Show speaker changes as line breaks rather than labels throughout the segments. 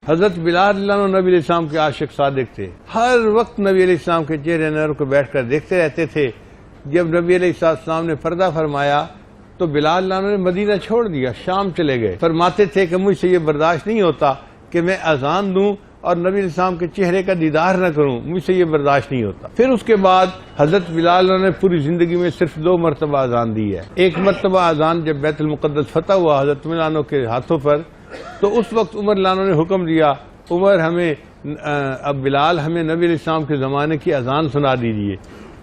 حضرت بلال رضی اللہ عنہ نبی علیہ السلام کے عاشق صادق تھے، ہر وقت نبی علیہ السلام کے چہرے انور کو بیٹھ کر دیکھتے رہتے تھے۔ جب نبی علیہ السلام نے پردہ فرمایا تو بلال رضی اللہ عنہ نے مدینہ چھوڑ دیا، شام چلے گئے۔ فرماتے تھے کہ مجھ سے یہ برداشت نہیں ہوتا کہ میں اذان دوں اور نبی علیہ السلام کے چہرے کا دیدار نہ کروں، مجھ سے یہ برداشت نہیں ہوتا۔ پھر اس کے بعد حضرت بلال رضی اللہ عنہ نے پوری زندگی میں صرف 2 مرتبہ اذان دی ہے۔ ایک مرتبہ اذان جب بیت المقدس فتح ہوا حضرت عمر رضی اللہ عنہ کے ہاتھوں پر، تو اس وقت عمر رضی اللہ عنہ نے حکم دیا، عمر اب بلال ہمیں نبی علیہ السلام کے زمانے کی اذان سنا دیجیے۔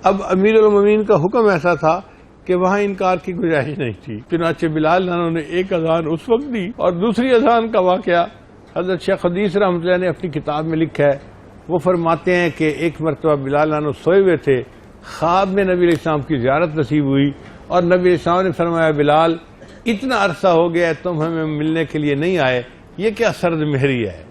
اب امیر المومنین کا حکم ایسا تھا کہ وہاں انکار کی گنجائش نہیں تھی، چنانچہ بلال رضی اللہ عنہ نے ایک اذان اس وقت دی، اور دوسری اذان کا واقعہ حضرت شیخ حدیث رحمۃ اللہ نے اپنی کتاب میں لکھا ہے۔ وہ فرماتے ہیں کہ ایک مرتبہ بلال رضی اللہ عنہ سوئے ہوئے تھے، خواب میں نبی علیہ السلام کی زیارت نصیب ہوئی، اور نبی علیہ السلام نے فرمایا بلال اتنا عرصہ ہو گیا ہے تم ہمیں ملنے کے لیے نہیں آئے، یہ کیا سرد مہری ہے۔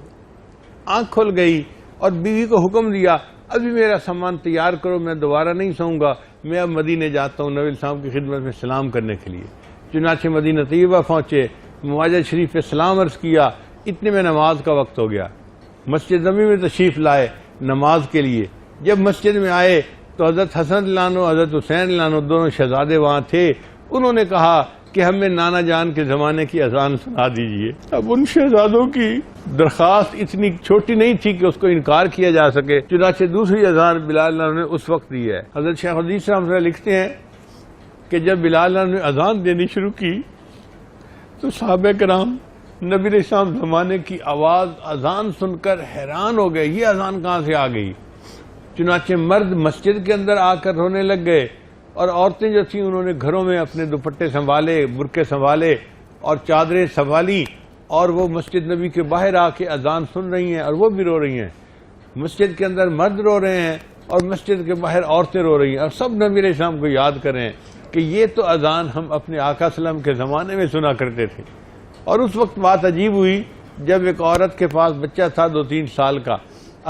آنکھ کھل گئی اور بیوی کو حکم دیا ابھی میرا سامان تیار کرو، میں دوبارہ نہیں سوؤں گا، میں اب مدینے جاتا ہوں نبی علیہ السلام کی خدمت میں سلام کرنے کے لیے۔ چنانچہ مدینہ طیبہ پہنچے، مواجہ شریف پہ سلام عرض کیا، اتنے میں نماز کا وقت ہو گیا۔ مسجد نبوی میں تشریف لائے نماز کے لیے۔ جب مسجد میں آئے تو حضرت حسن رضی اللہ عنہ، حضرت حسین رضی اللہ عنہ دونوں شہزادے وہاں تھے۔ انہوں نے کہا کہ ہمیں نانا جان کے زمانے کی اذان سنا دیجئے۔ اب ان شہزادوں کی درخواست اتنی چھوٹی نہیں تھی کہ اس کو انکار کیا جا سکے، چنانچہ دوسری اذان بلال رضی اللہ عنہ نے اس وقت دی ہے۔ حضرت شیخ حدیث رحمۃ اللہ لکھتے ہیں کہ جب بلال رضی اللہ عنہ نے اذان دینی شروع کی تو صحابہ کرام نبی علیہ السلام زمانے کی آواز اذان سن کر حیران ہو گئے، یہ اذان کہاں سے آ گئی۔ چنانچہ مرد مسجد کے اندر آ کر رونے لگ گئے، اور عورتیں جو تھیں انہوں نے گھروں میں اپنے دوپٹے سنبھالے، برقعے سنبھالے اور چادریں سنبھالی، اور وہ مسجد نبی کے باہر آ کے اذان سن رہی ہیں اور وہ بھی رو رہی ہیں۔ مسجد کے اندر مرد رو رہے ہیں اور مسجد کے باہر عورتیں رو رہی ہیں، اور سب نبی علیہ السلام کو یاد کر رہے ہیں کہ یہ تو اذان ہم اپنے آقا صلی اللہ علیہ وسلم کے زمانے میں سنا کرتے تھے۔ اور اس وقت بات عجیب ہوئی جب ایک عورت کے پاس بچہ تھا 2-3 سال کا،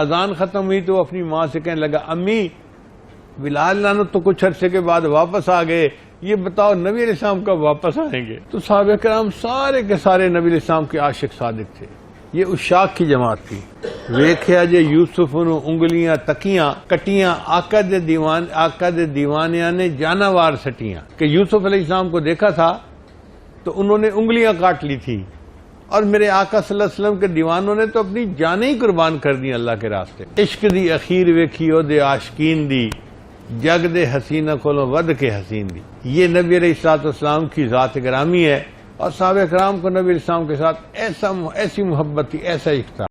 اذان ختم ہوئی تو وہ اپنی ماں سے کہنے لگا امی بلال رضی اللہ عنہ تو کچھ عرصے کے بعد واپس آ گئے، یہ بتاؤ نبی علیہ السلام کب واپس آئیں گے۔ تو صحابہ کرام سارے کے سارے نبی علیہ السلام کے عاشق صادق تھے، یہ عشاق کی جماعت تھی۔ ویکھیا جے یوسف نو انگلیاں تکیاں کٹیاں آقا دے دیوانیاں نے جانوار سٹیاں، کہ یوسف علیہ السلام کو دیکھا تھا تو انہوں نے انگلیاں کاٹ لی تھی، اور میرے آقا صلی اللہ علیہ وسلم کے دیوانوں نے تو اپنی جانیں ہی قربان کر دی اللہ کے راستے۔ عشق دی اخیر ویکھی او دے عاشقین دی، جگ دے حسینہ کولوں ود کے حسین دی۔ یہ نبی علیہ السلام کی ذات گرامی ہے، اور صحابہ کرام کو نبی علیہ السلام کے ساتھ ایسی محبت تھی، ایسا عشق تھا۔